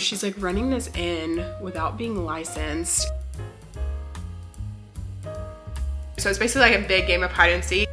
She's like running this in without being licensed. So it's basically like a big game of hide and seek.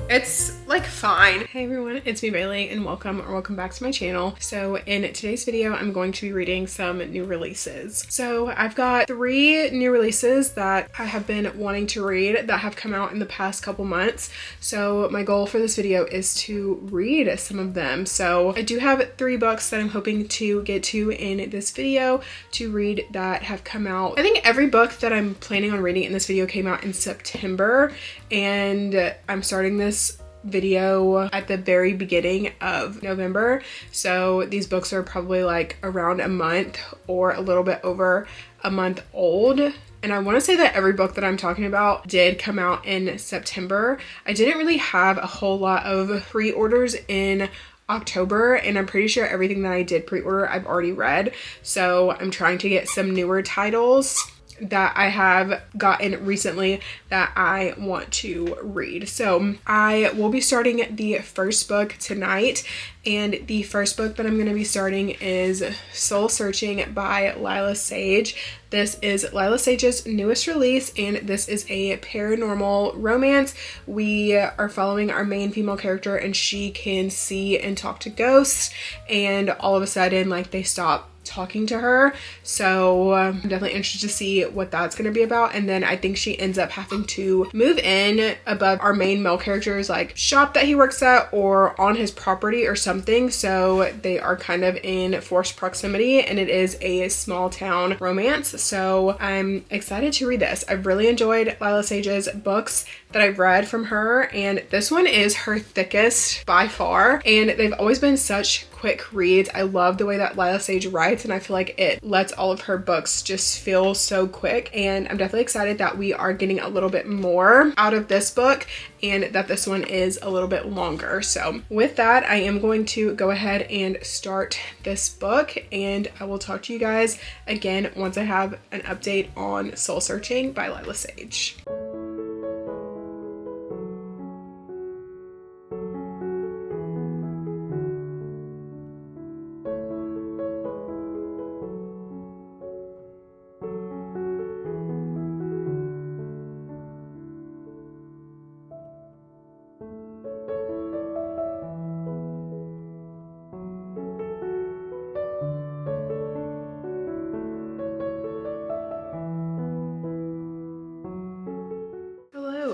It's like fine. Hey everyone, it's me Bailey and welcome back to my channel. So in today's video, I'm going to be reading some new releases. So I've got 3 new releases that I have been wanting to read that have come out in the past couple months. So my goal for this video is to read some of them. So I do have 3 books that I'm hoping to get to in this video to read that have come out. I think every book that I'm planning on reading in this video came out in September, and I'm starting this video at the very beginning of November. So these books are probably like around a month or a little bit over a month old. And I want to say that every book that I'm talking about did come out in September. I didn't really have a whole lot of pre-orders in October, and I'm pretty sure everything that I did pre-order I've already read. So I'm trying to get some newer titles that I have gotten recently that I want to read. So I will be starting the first book tonight, and the first book that I'm going to be starting is Soul Searching by Lila Sage. This is Lila Sage's newest release, and this is a paranormal romance. We are following our main female character, and she can see and talk to ghosts, and all of a sudden like they stop talking to her. So I'm definitely interested to see what that's going to be about. And then I think she ends up having to move in above our main male character's like shop that he works at, or on his property or something. So they are kind of in forced proximity, and it is a small town romance. So I'm excited to read this. I've really enjoyed Lila Sage's books that I've read from her, and this one is her thickest by far, and they've always been such quick reads. I love the way that Lila Sage writes, and I feel like it lets all of her books just feel so quick, and I'm definitely excited that we are getting a little bit more out of this book and that this one is a little bit longer. So with that, I am going to go ahead and start this book, and I will talk to you guys again once I have an update on Soul Searching by Lila Sage.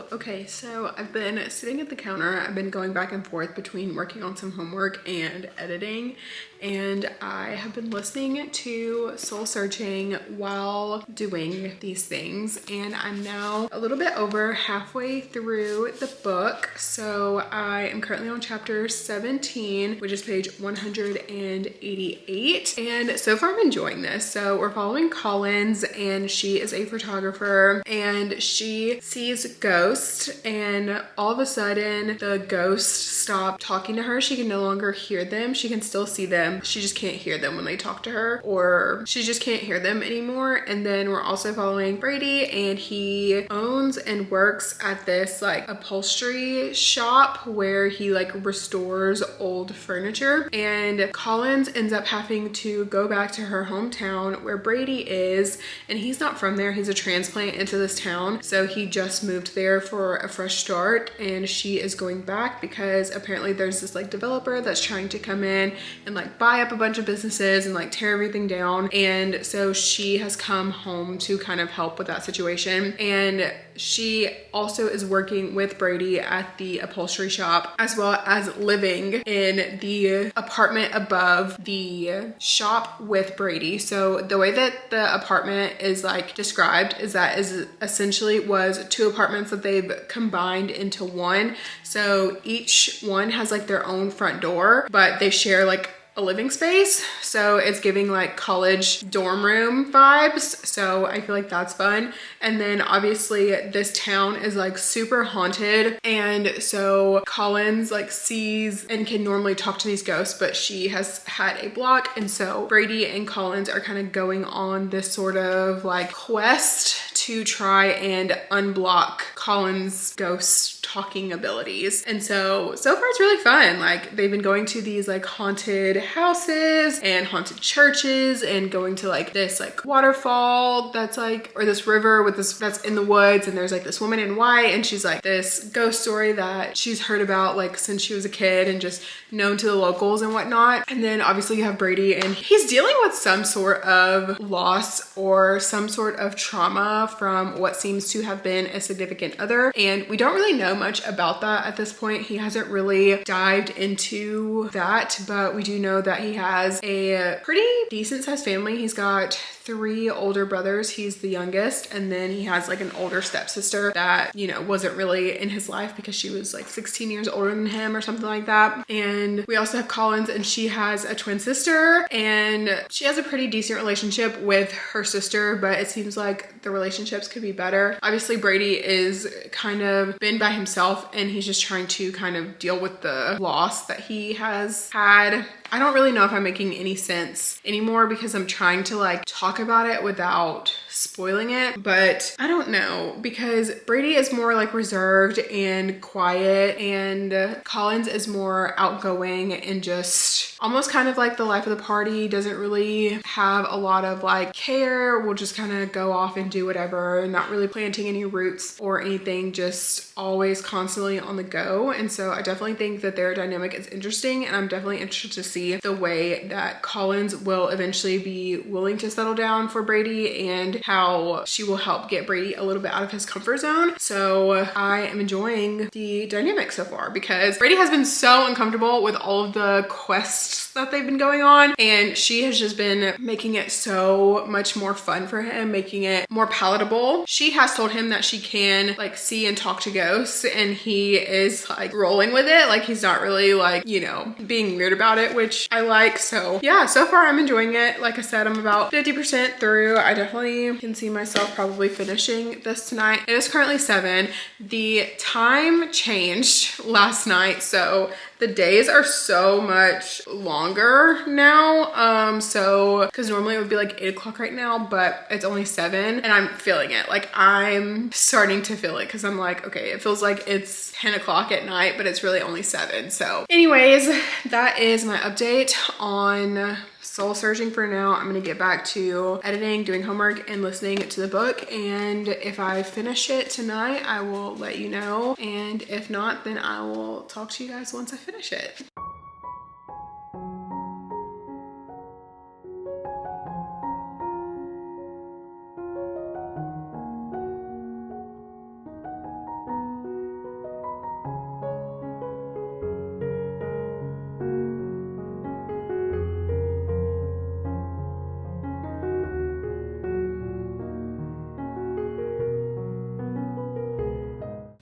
Okay, so I've been sitting at the counter. I've been going back and forth between working on some homework and editing, and I have been listening to Soul Searching while doing these things, and I'm now a little bit over halfway through the book. So I am currently on chapter 17, which is page 188, and so far I'm enjoying this. So we're following Collins, and she is a photographer, and she sees ghosts, and all of a sudden the ghosts stop talking to her. She can no longer hear them. She can still see them. She just can't hear them when they talk to her, or she just can't hear them anymore. And then we're also following Brady, and he owns and works at this like upholstery shop where he like restores old furniture. And Collins ends up having to go back to her hometown where Brady is, and he's not from there. He's a transplant into this town, so he just moved there for a fresh start, and she is going back because apparently there's this like developer that's trying to come in and like buy up a bunch of businesses and like tear everything down. And so she has come home to kind of help with that situation, and she also is working with Brady at the upholstery shop, as well as living in the apartment above the shop with Brady. So the way that the apartment is like described is that is essentially was 2 apartments that they've combined into one. So each one has like their own front door, but they share like a living space. So it's giving like college dorm room vibes. So I feel like that's fun. And then obviously this town is like super haunted. And so Collins like sees and can normally talk to these ghosts, but she has had a block. And so Brady and Collins are kind of going on this sort of like quest to try and unblock Colin's ghost talking abilities. And so far it's really fun. Like, they've been going to these like haunted houses and haunted churches and going to like this like waterfall that's like, or this river with this that's in the woods, and there's like this woman in white, and she's like this ghost story that she's heard about like since she was a kid and just known to the locals and whatnot. And then obviously you have Brady, and he's dealing with some sort of loss or some sort of trauma from what seems to have been a significant other, and we don't really know much about that at this point. He hasn't really dived into that, but we do know that he has a pretty decent sized family. He's got 3 older brothers, he's the youngest, and then he has like an older stepsister that, you know, wasn't really in his life because she was like 16 years older than him or something like that. And we also have Collins, and she has a twin sister, and she has a pretty decent relationship with her sister, but it seems like the relationships could be better. Obviously Brady is kind of been by himself, and he's just trying to kind of deal with the loss that he has had. I don't really know if I'm making any sense anymore because I'm trying to like talk about it without spoiling it, but I don't know, because Brady is more like reserved and quiet, and Collins is more outgoing and just almost kind of like the life of the party, doesn't really have a lot of like care, will just kind of go off and do whatever, not really planting any roots or anything, just always constantly on the go. And so I definitely think that their dynamic is interesting, and I'm definitely interested to see the way that Collins will eventually be willing to settle down for Brady and how she will help get Brady a little bit out of his comfort zone. So I am enjoying the dynamic so far, because Brady has been so uncomfortable with all of the quests that they've been going on, and she has just been making it so much more fun for him, making it more palatable. She has told him that she can like see and talk to ghosts, and he is like rolling with it. Like, he's not really like, you know, being weird about it, which I like. So yeah, so far I'm enjoying it. Like I said, I'm about 50% through. I definitely can see myself probably finishing this tonight. It is currently 7. The time changed last night, so the days are so much longer now. So because normally it would be like 8 o'clock right now, but it's only 7, and I'm feeling it. Like, I'm starting to feel it, because I'm like, okay, it feels like it's 10 o'clock at night, but it's really only 7. So anyways, that is my update on soul searching for now. I'm gonna get back to editing, doing homework, and listening to the book. And if I finish it tonight, I will let you know. And if not, then I will talk to you guys once I finish it.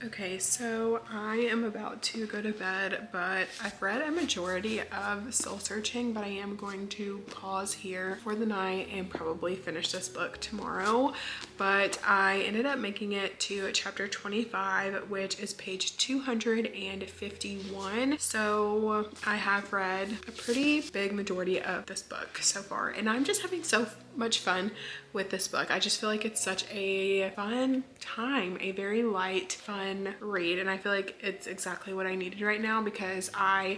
Okay, so I am about to go to bed, but I've read a majority of Soul Searching, but I am going to pause here for the night and probably finish this book tomorrow. But I ended up making it to chapter 25, which is page 251. So I have read a pretty big majority of this book so far, and I'm just having so much fun with this book. I just feel like it's such a fun time, a very light, fun read, and I feel like it's exactly what I needed right now, because I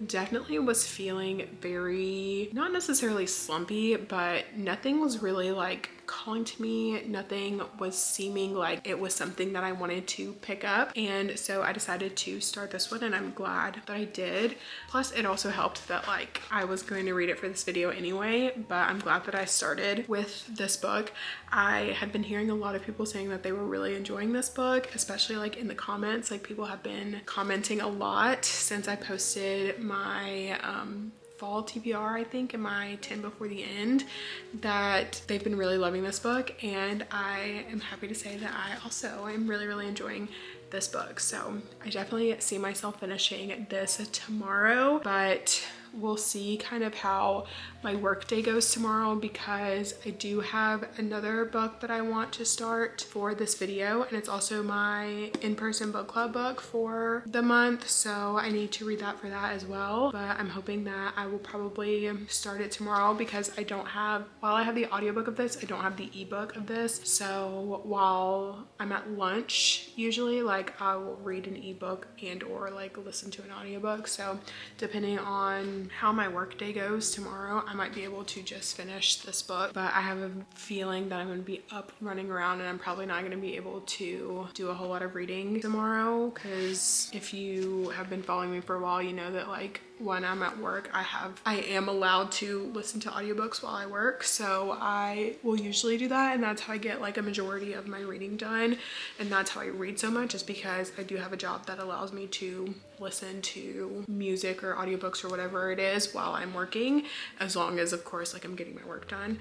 definitely was feeling very, not necessarily slumpy, but nothing was really like calling to me. Nothing was seeming like it was something that I wanted to pick up, and so I decided to start this one, and I'm glad that I did. Plus it also helped that like I was going to read it for this video anyway, but I'm glad that I started with this book. I had been hearing a lot of people saying that they were really enjoying this book, especially like in the comments. Like, people have been commenting a lot since I posted my fall TBR, I think, in my 10 before the end, that they've been really loving this book, and I am happy to say that I also am really enjoying this book. So I definitely see myself finishing this tomorrow, but we'll see kind of how my work day goes tomorrow, because I do have another book that I want to start for this video, and it's also my in-person book club book for the month, so I need to read that for that as well. But I'm hoping that I will probably start it tomorrow, because I don't have, while I have the audiobook of this, I don't have the ebook of this. So while I'm at lunch, usually like I will read an ebook and or like listen to an audiobook. So depending on how my work day goes tomorrow, I might be able to just finish this book. But I have a feeling that I'm going to be up running around, and I'm probably not going to be able to do a whole lot of reading tomorrow, because if you have been following me for a while, you know that like when I'm at work, I am allowed to listen to audiobooks while I work. So I will usually do that, and that's how I get like a majority of my reading done. And that's how I read so much, is because I do have a job that allows me to listen to music or audiobooks or whatever it is while I'm working, as long as of course like I'm getting my work done.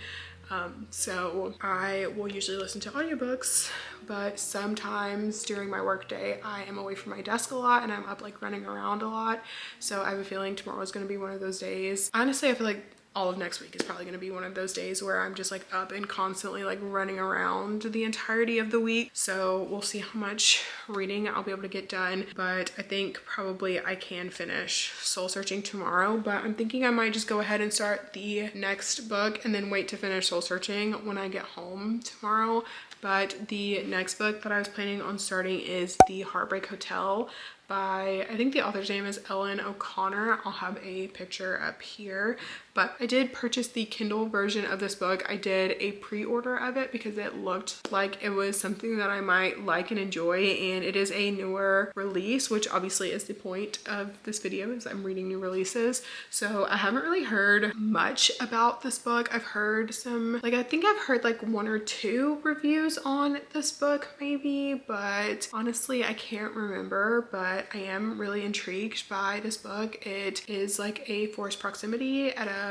So I will usually listen to audiobooks, but sometimes during my work day, I am away from my desk a lot and I'm up like running around a lot. So I have a feeling tomorrow is going to be one of those days. Honestly, I feel like all of next week is probably going to be one of those days where I'm just like up and constantly like running around the entirety of the week. So we'll see how much reading I'll be able to get done, but I think probably I can finish Soul Searching tomorrow. But I'm thinking I might just go ahead and start the next book and then wait to finish Soul Searching when I get home tomorrow. But the next book that I was planning on starting is The Heartbreak Hotel by, I think the author's name is Ellen O'Connor. I'll have a picture up here. But I did purchase the Kindle version of this book. I did a pre-order of it because it looked like it was something that I might like and enjoy, and it is a newer release, which obviously is the point of this video, is I'm reading new releases. So I haven't really heard much about this book. I've heard some, like I think I've heard like 1 or 2 reviews on this book maybe, but honestly I can't remember. But I am really intrigued by this book. It is like a forced proximity at a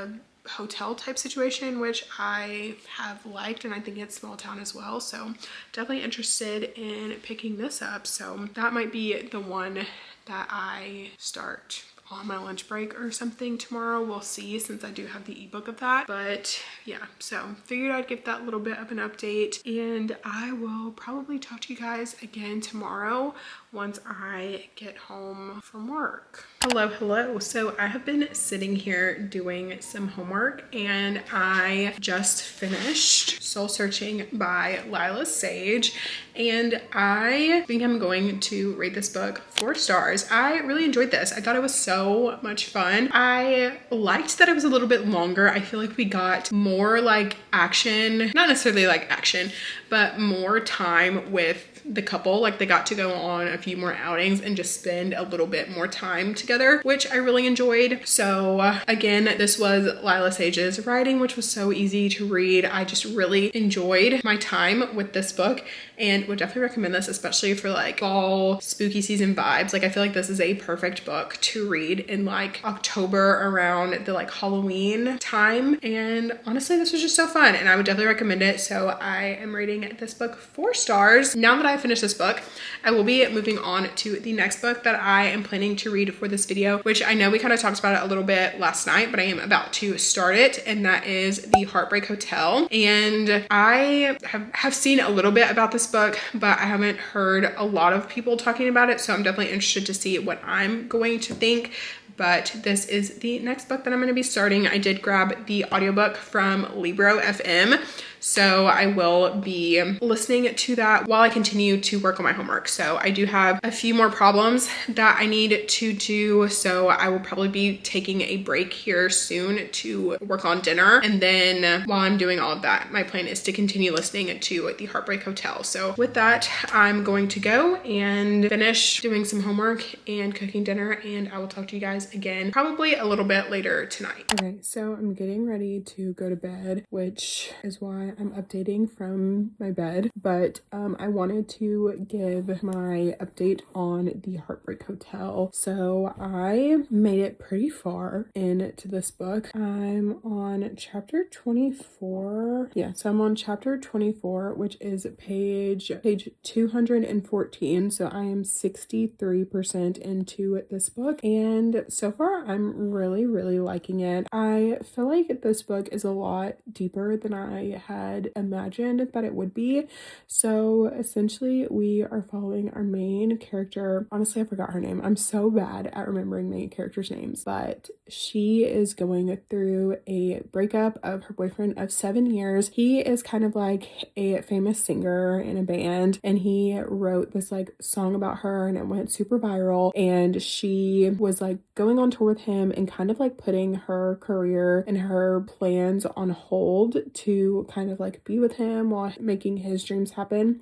hotel type situation, which I have liked, and I think it's small town as well. So definitely interested in picking this up. So that might be the one that I start on my lunch break or something tomorrow. We'll see, since I do have the ebook of that. But yeah, so figured I'd give that little bit of an update, and I will probably talk to you guys again tomorrow once I get home from work. Hello. So I have been sitting here doing some homework, and I just finished Soul Searching by Lila Sage, and I think I'm going to rate this book 4 stars. I really enjoyed this. I thought it was so much fun. I liked that it was a little bit longer. I feel like we got more like action, not necessarily like action, but more time with the couple. Like they got to go on a few more outings and just spend a little bit more time together, which I really enjoyed. So again, this was Lila Sage's writing, which was so easy to read. I just really enjoyed my time with this book, and would definitely recommend this, especially for like fall spooky season vibes. Like I feel like this is a perfect book to read in like October, around the like Halloween time. And honestly, this was just so fun, and I would definitely recommend it. So I am rating this book 4 stars. Now that I finished this book, I will be moving on to the next book that I am planning to read for this video, which I know we kind of talked about it a little bit last night, but I am about to start it, and that is The Heartbreak Hotel. And I have seen a little bit about this book, but I haven't heard a lot of people talking about it, so I'm definitely interested to see what I'm going to think. But this is the next book that I'm going to be starting. I did grab the audiobook from Libro FM, so I will be listening to that while I continue to work on my homework. So I do have a few more problems that I need to do, so I will probably be taking a break here soon to work on dinner. And then while I'm doing all of that, my plan is to continue listening to The Heartbreak Hotel. So with that, I'm going to go and finish doing some homework and cooking dinner, and I will talk to you guys again probably a little bit later tonight. Okay, so I'm getting ready to go to bed, which is why and I'm updating from my bed, but I wanted to give my update on the Heartbreak Hotel. So I made it pretty far into this book. I'm on chapter 24. Yeah, so I'm on chapter 24, which is page 214. So I am 63% into this book, and so far I'm really liking it. I feel like this book is a lot deeper than I had imagined that it would be. So essentially we are following our main character. Honestly, I forgot her name. I'm so bad at remembering main characters' names, but she is going through a breakup of her boyfriend of 7 years. He is kind of like a famous singer in a band, and he wrote this like song about her and it went super viral, and she was like going on tour with him and kind of like putting her career and her plans on hold to kind of like be with him while making his dreams happen.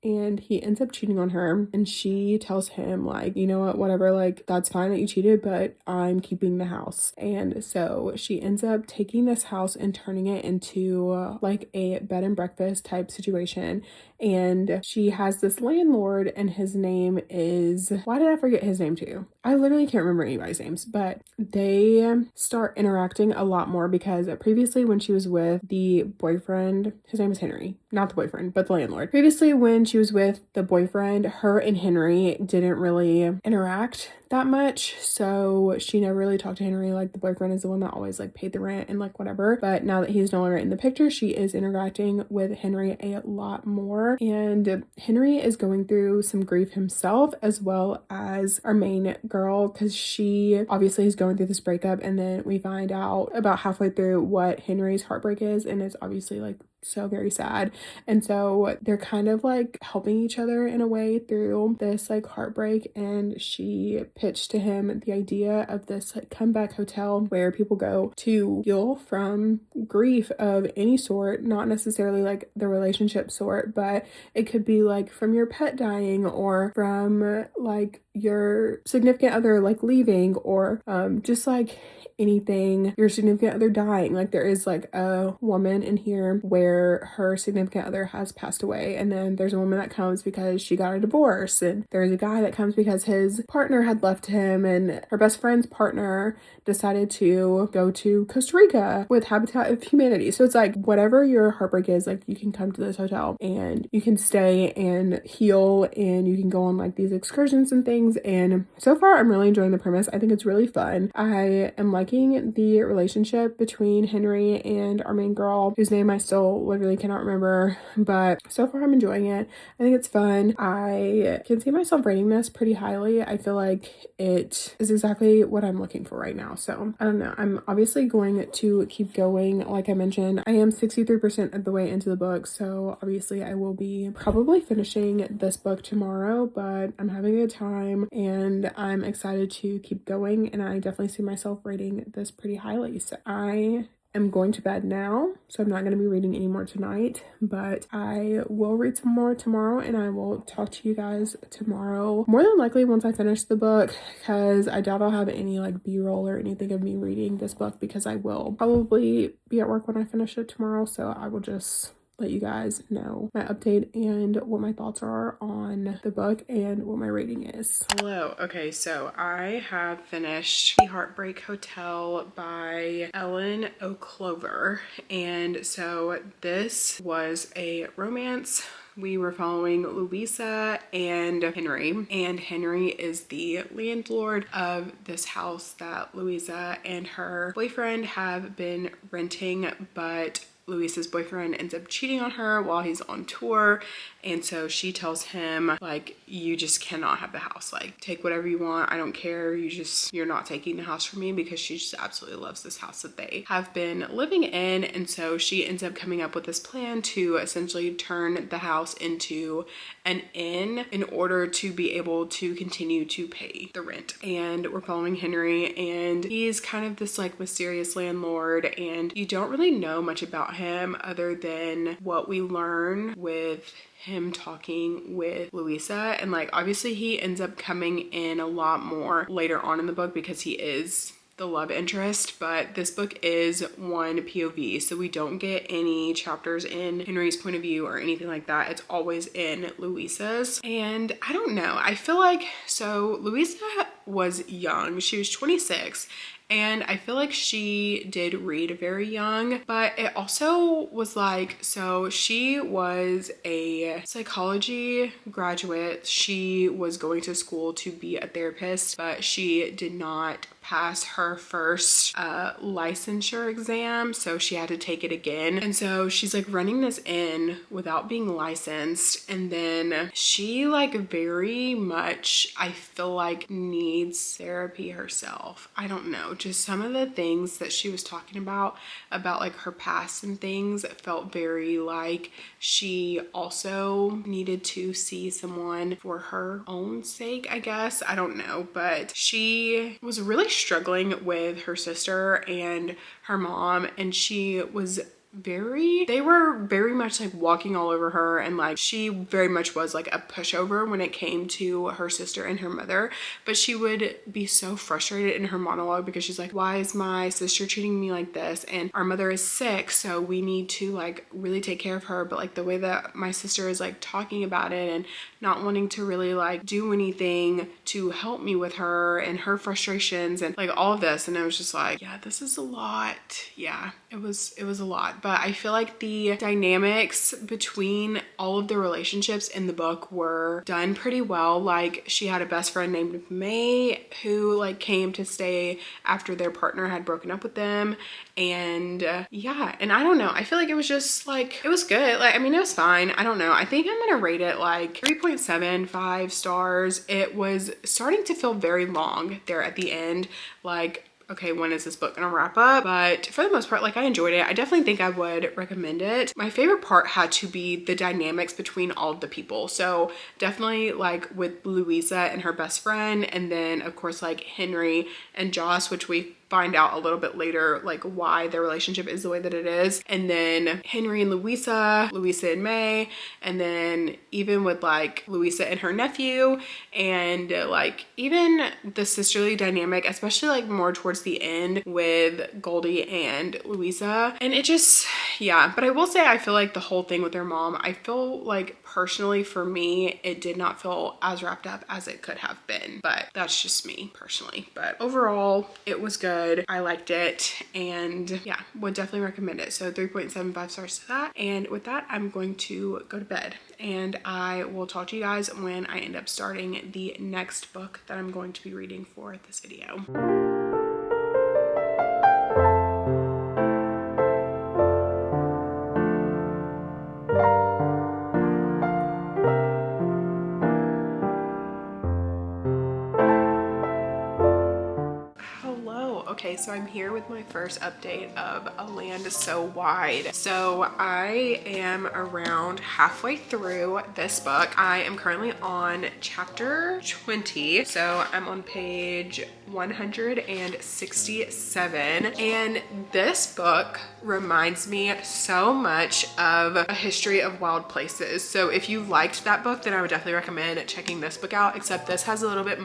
And he ends up cheating on her, and she tells him like, you know what, whatever, like that's fine that you cheated, but I'm keeping the house. And so she ends up taking this house and turning it into like a bed and breakfast type situation. And she has this landlord, and his name is, why did I forget his name too? I literally can't remember anybody's names, but they start interacting a lot more because previously when she was with the boyfriend, his name is Henry, not the boyfriend, but the landlord. Previously when she was with the boyfriend, her and Henry didn't really interact that much, so she never really talked to Henry. Like the boyfriend is the one that always like paid the rent and like whatever, but now that he's no longer in the picture, she is interacting with Henry a lot more, and Henry is going through some grief himself as well as our main girl, because she obviously is going through this breakup, and then we find out about halfway through what Henry's heartbreak is, and it's obviously like so very sad. And so they're kind of like helping each other in a way through this like heartbreak, and she pitched to him the idea of this like comeback hotel where people go to heal from grief of any sort, not necessarily like the relationship sort, but it could be like from your pet dying, or from like your significant other like leaving, or just like anything, your significant other dying. Like there is like a woman in here where her significant other has passed away, and then there's a woman that comes because she got a divorce, and there's a guy that comes because his partner had left him, and her best friend's partner decided to go to Costa Rica with Habitat of Humanity. So it's like whatever your heartbreak is, like you can come to this hotel and you can stay and heal, and you can go on like these excursions and things. And so far I'm really enjoying the premise. I think it's really fun. I am liking the relationship between Henry and our main girl, whose name I still literally cannot remember, but so far I'm enjoying it. I think it's fun. I can see myself rating this pretty highly. I feel like it is exactly what I'm looking for right now. So I don't know. I'm obviously going to keep going. Like I mentioned, I am 63% of the way into the book, so obviously I will be probably finishing this book tomorrow, but I'm having a good time and I'm excited to keep going, and I definitely see myself rating this pretty highly. So I am going to bed now, so I'm not going to be reading anymore tonight, but I will read some more tomorrow, and I will talk to you guys tomorrow, more than likely once I finish the book, because I doubt I'll have any like b-roll or anything of me reading this book, because I will probably be at work when I finish it tomorrow. So I will just let you guys know my update and what my thoughts are on the book and what my rating is. Hello. Okay, so I have finished The Heartbreak Hotel by Ellen O'Clover, and so this was a romance. We were following Louisa and Henry is the landlord of this house that Louisa and her boyfriend have been renting, but Luisa's boyfriend ends up cheating on her while he's on tour, and so she tells him like, you just cannot have the house, like take whatever you want, I don't care, you're not taking the house from me, because she just absolutely loves this house that they have been living in. And so she ends up coming up with this plan to essentially turn the house into an inn in order to be able to continue to pay the rent. And we're following Henry, and he's kind of this like mysterious landlord, and you don't really know much about him other than what we learn with him talking with Louisa. And like obviously he ends up coming in a lot more later on in the book because he is the love interest, but this book is one POV, so we don't get any chapters in Henry's point of view or anything like that. It's always in Louisa's. And I don't know, I feel like, so Louisa was young, she was 26, and I feel like she did read very young, but it also was like, so she was a psychology graduate. She was going to school to be a therapist, but she did not pass her first licensure exam, so she had to take it again. And so she's like running this in without being licensed, and then she like very much, I feel like, needs therapy herself. I don't know, just some of the things that she was talking about like her past and things, it felt very like she also needed to see someone for her own sake, I guess. I don't know, but she was really struggling with her sister and her mom, and she was they were very much like walking all over her, and like she very much was like a pushover when it came to her sister and her mother. But she would be so frustrated in her monologue because she's like, why is my sister treating me like this, and our mother is sick, so we need to like really take care of her, but like the way that my sister is like talking about it and not wanting to really like do anything to help me with her and her frustrations and like all of this. And I was just like, yeah, this is a lot. Yeah, it was a lot. But I feel like the dynamics between all of the relationships in the book were done pretty well. Like she had a best friend named May who like came to stay after their partner had broken up with them. And yeah, and I don't know, I feel like it was just like, it was good. Like, I mean, it was fine. I don't know, I think I'm gonna rate it like 3.75 stars. It was starting to feel very long there at the end, like, okay, when is this book gonna wrap up? But for the most part, like, I enjoyed it. I definitely think I would recommend it. My favorite part had to be the dynamics between all of the people. So definitely like with Louisa and her best friend, and then of course like Henry and Joss, which we find out a little bit later like why their relationship is the way that it is. And then Henry and Louisa, Louisa and May, and then even with like Louisa and her nephew, and like even the sisterly dynamic, especially like more towards the end with Goldie and Louisa. And it just, yeah, but I will say I feel like the whole thing with their mom, I feel like personally for me, it did not feel as wrapped up as it could have been, but that's just me personally. But overall, it was good. I liked it, and yeah, would definitely recommend it. So 3.75 stars to that. And with that, I'm going to go to bed, and I will talk to you guys when I end up starting the next book that I'm going to be reading for this video. Okay, so I'm here with my first update of A Land So Wide. So I am around halfway through this book. I am currently on chapter 20. So I'm on page 167. And this book reminds me so much of A History of Wild Places. So if you liked that book, then I would definitely recommend checking this book out, except this has a little bit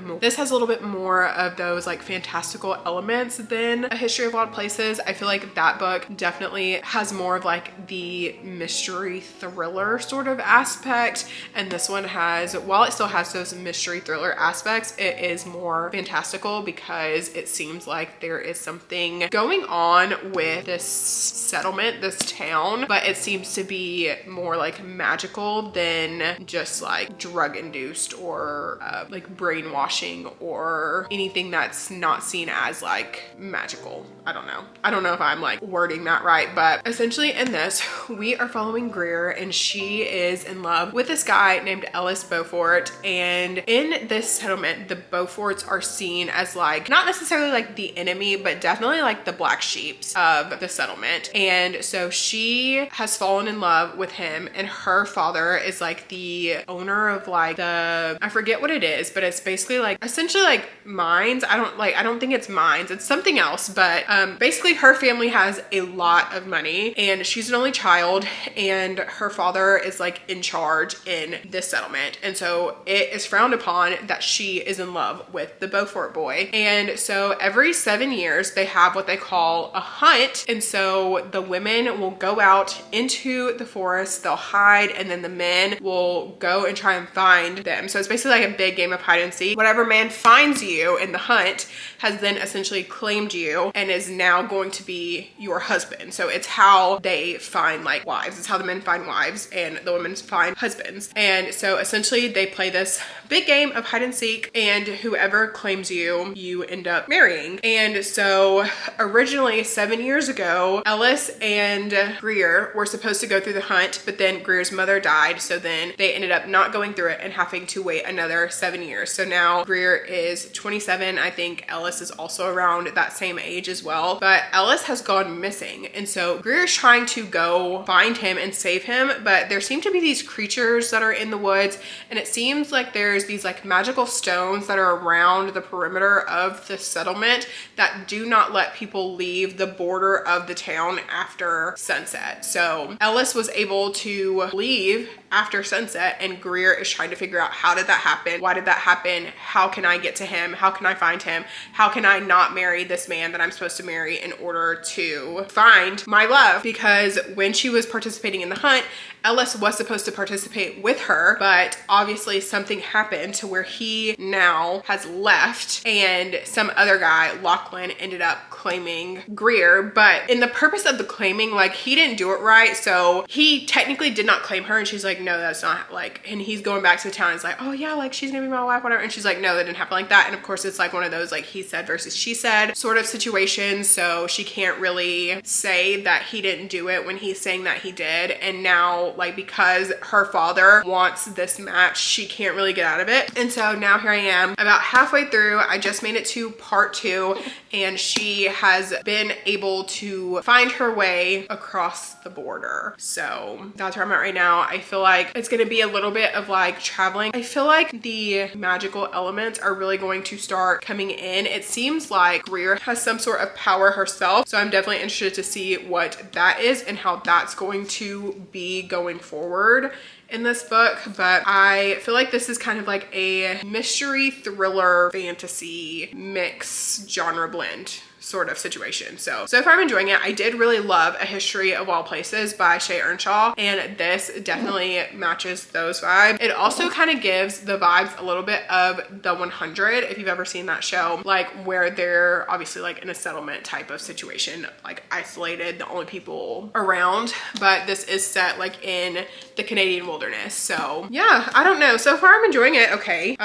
more of those like fantastical elements than A History of Wild Places. I feel like that book definitely has more of like the mystery thriller sort of aspect, and this one has, while it still has those mystery thriller aspects, it is more fantastical because it seems like there is something going on with this settlement, this town, but it seems to be more like magical than just like drug induced or like brainwashing or anything that's not seen as like magical. I don't know if I'm like wording that right, but essentially in this we are following Greer, and she is in love with this guy named Ellis Beaufort. And in this settlement, the Beauforts are seen as like not necessarily like the enemy, but definitely like the black sheeps of the settlement. And so she has fallen in love with him, and her father is like the owner of like I forget what it is, but it's basically like essentially like mines. I don't think it's mines, it's something else, but basically her family has a lot of money, and she's an only child, and her father is like in charge in this settlement. And so it is frowned upon that she is in love with the Beaufort boy. family. And so every 7 years they have what they call a hunt. And so the women will go out into the forest, they'll hide, and then the men will go and try and find them. So it's basically like a big game of hide and seek. Whatever man finds you in the hunt has then essentially claimed you and is now going to be your husband. So it's how they find like wives. It's how the men find wives and the women find husbands. And so essentially they play this big game of hide and seek, and whoever claims you, you end up marrying. And so originally 7 years ago, Ellis and Greer were supposed to go through the hunt, but then Greer's mother died. So then they ended up not going through it and having to wait another 7 years. So now Greer is 27. I think Ellis is also around that same age as well, but Ellis has gone missing. And so Greer is trying to go find him and save him, but there seem to be these creatures that are in the woods, and it seems like there's these like magical stones that are around the perimeter of the settlement that do not let people leave the border of the town after sunset. So Ellis was able to leave after sunset, and Greer is trying to figure out, how did that happen? Why did that happen? How can I get to him? How can I find him? How can I not marry this man that I'm supposed to marry in order to find my love? Because when she was participating in the hunt, Ellis was supposed to participate with her, but obviously something happened to where he now has left, and some other guy, Lachlan, ended up claiming Greer. But in the purpose of the claiming, like, he didn't do it right. So he technically did not claim her, and she's like, no, that's not like, and he's going back to the town and he's like, oh yeah, like she's gonna be my wife, whatever. And she's like, no, that didn't happen like that. And of course it's like one of those like he said versus she said sort of situations. So she can't really say that he didn't do it when he's saying that he did. And now, like, because her father wants this match, she can't really get out of it. And so now here I am about halfway through. I just made it to part 2, and she has been able to find her way across the border. So that's where I'm at right now. I feel like it's gonna be a little bit of like traveling. I feel like the magical elements are really going to start coming in. It seems like Greer has some sort of power herself, so I'm definitely interested to see what that is and how that's going to be going forward in this book. But I feel like this is kind of like a mystery thriller fantasy mix genre blend sort of situation. So far I'm enjoying it. I did really love A History of All Places by Shay Earnshaw, and this definitely matches those vibes. It also kind of gives the vibes a little bit of The 100, if you've ever seen that show, like where they're obviously like in a settlement type of situation, like isolated, the only people around, but this is set like in the Canadian wilderness. So yeah, I don't know. So far I'm enjoying it. Okay.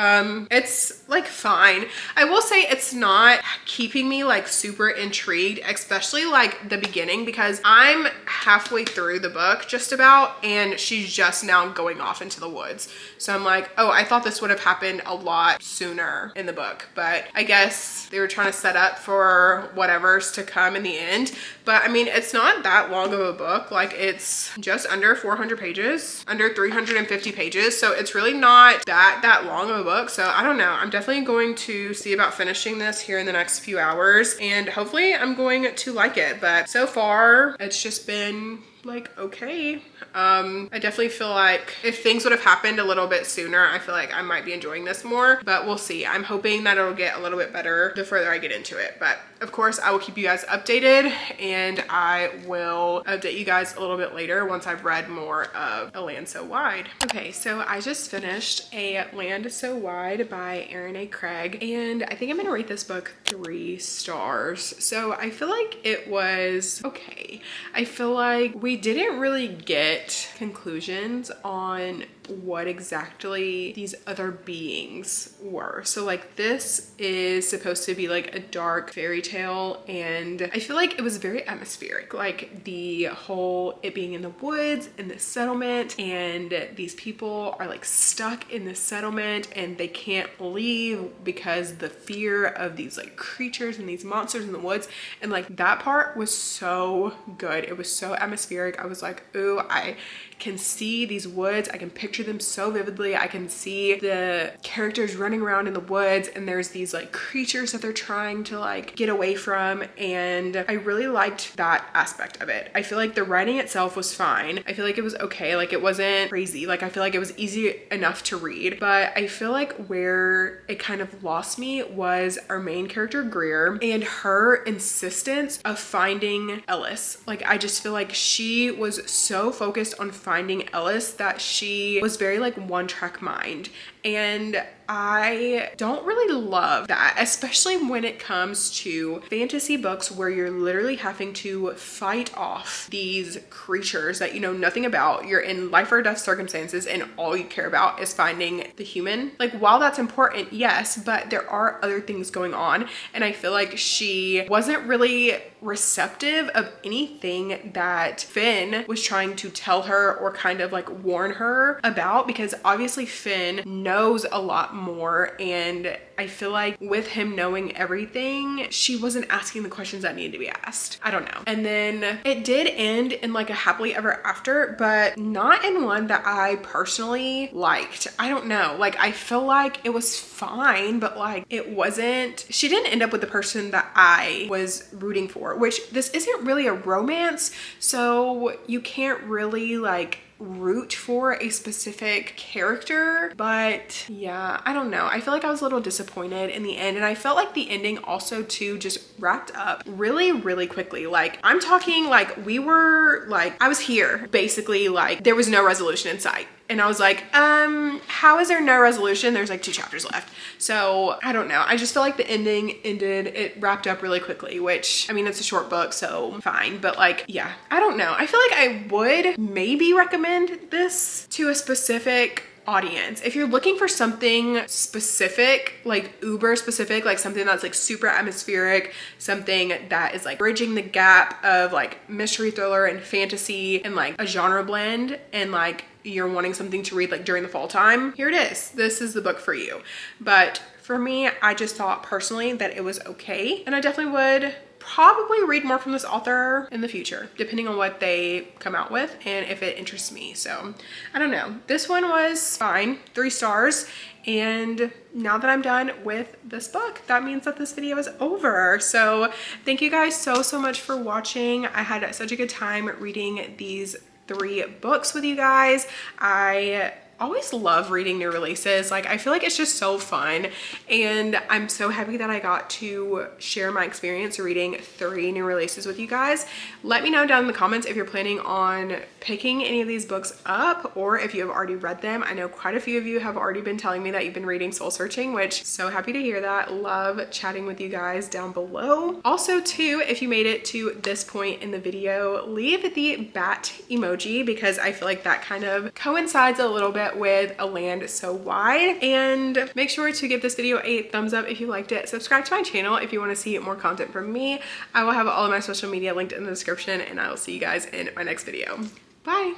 It's like fine. I will say it's not keeping me like super intrigued, especially like the beginning, because I'm halfway through the book just about, and she's just now going off into the woods. So I'm like, oh, I thought this would have happened a lot sooner in the book, but I guess they were trying to set up for whatever's to come in the end. But I mean, it's not that long of a book. Like, it's just under 400 pages, under 350 pages. So it's really not that long of a book. So I don't know. I'm definitely going to see about finishing this here in the next few hours, and hopefully I'm going to like it. But so far it's just been like, okay. I definitely feel like if things would have happened a little bit sooner, I feel like I might be enjoying this more, but we'll see. I'm hoping that it'll get a little bit better the further I get into it. But of course I will keep you guys updated, and I will update you guys a little bit later once I've read more of A Land So Wide. Okay, so I just finished A Land So Wide by Erin A. Craig, and I think I'm gonna rate this book 3 stars. So I feel like it was okay. I feel like we didn't really get conclusions on what exactly these other beings were. So like, this is supposed to be like a dark fairy tale, and I feel like it was very atmospheric, like the whole it being in the woods in the settlement, and these people are like stuck in the settlement and they can't leave because the fear of these like creatures and these monsters in the woods. And like, that part was so good. It was so atmospheric. I was like, ooh, I can see these woods, I can picture picture them so vividly. I can see the characters running around in the woods and there's these like creatures that they're trying to like get away from, and I really liked that aspect of it. I feel like the writing itself was fine. I feel like it was okay. Like it wasn't crazy. Like I feel like it was easy enough to read, but I feel like where it kind of lost me was our main character Greer and her insistence of finding Ellis. Like I just feel like she was so focused on finding Ellis that she was very like one-track mind, and I don't really love that, especially when it comes to fantasy books where you're literally having to fight off these creatures that you know nothing about. You're in life or death circumstances and all you care about is finding the human. Like while that's important, yes, but there are other things going on, and I feel like she wasn't really receptive of anything that Finn was trying to tell her or kind of like warn her about, because obviously Finn knows a lot more, and I feel like with him knowing everything, she wasn't asking the questions that needed to be asked. I don't know. And then it did end in like a happily ever after, but not in one that I personally liked. I don't know. Like I feel like it was fine, but like it wasn't, she didn't end up with the person that I was rooting for, which this isn't really a romance, so you can't really like root for a specific character. But yeah, I don't know. I feel like I was a little disappointed in the end, and I felt like the ending also too just wrapped up really quickly. Like I'm talking like we were like, I was here basically, like there was no resolution in sight. And I was like, how is there no resolution? There's like 2 chapters left. So I don't know. I just feel like the ending ended, it wrapped up really quickly, which I mean, it's a short book, so fine. But like, yeah, I don't know. I feel like I would maybe recommend this to a specific audience. If you're looking for something specific, like uber specific, like something that's like super atmospheric, something that is like bridging the gap of like mystery thriller and fantasy and like a genre blend, and like you're wanting something to read like during the fall time, here it is. This is the book for you. But for me, I just thought personally that it was okay, and I definitely would probably read more from this author in the future, depending on what they come out with and if it interests me. So I don't know. This one was fine, 3 stars. And now that I'm done with this book, that means that this video is over. So thank you guys so much for watching. I had such a good time reading these 3 books with you guys. I always love reading new releases. Like I feel like it's just so fun, and I'm so happy that I got to share my experience reading 3 new releases with you guys. Let me know down in the comments if you're planning on picking any of these books up, or if you have already read them. I know quite a few of you have already been telling me that you've been reading Soul Searching, which so happy to hear that. Love chatting with you guys down below. Also too, if you made it to this point in the video, leave the bat emoji, because I feel like that kind of coincides a little bit with a land so wide. And make sure to give this video a thumbs up if you liked it. Subscribe to my channel if you want to see more content from me. I will have all of my social media linked in the description, and I will see you guys in my next video. Bye.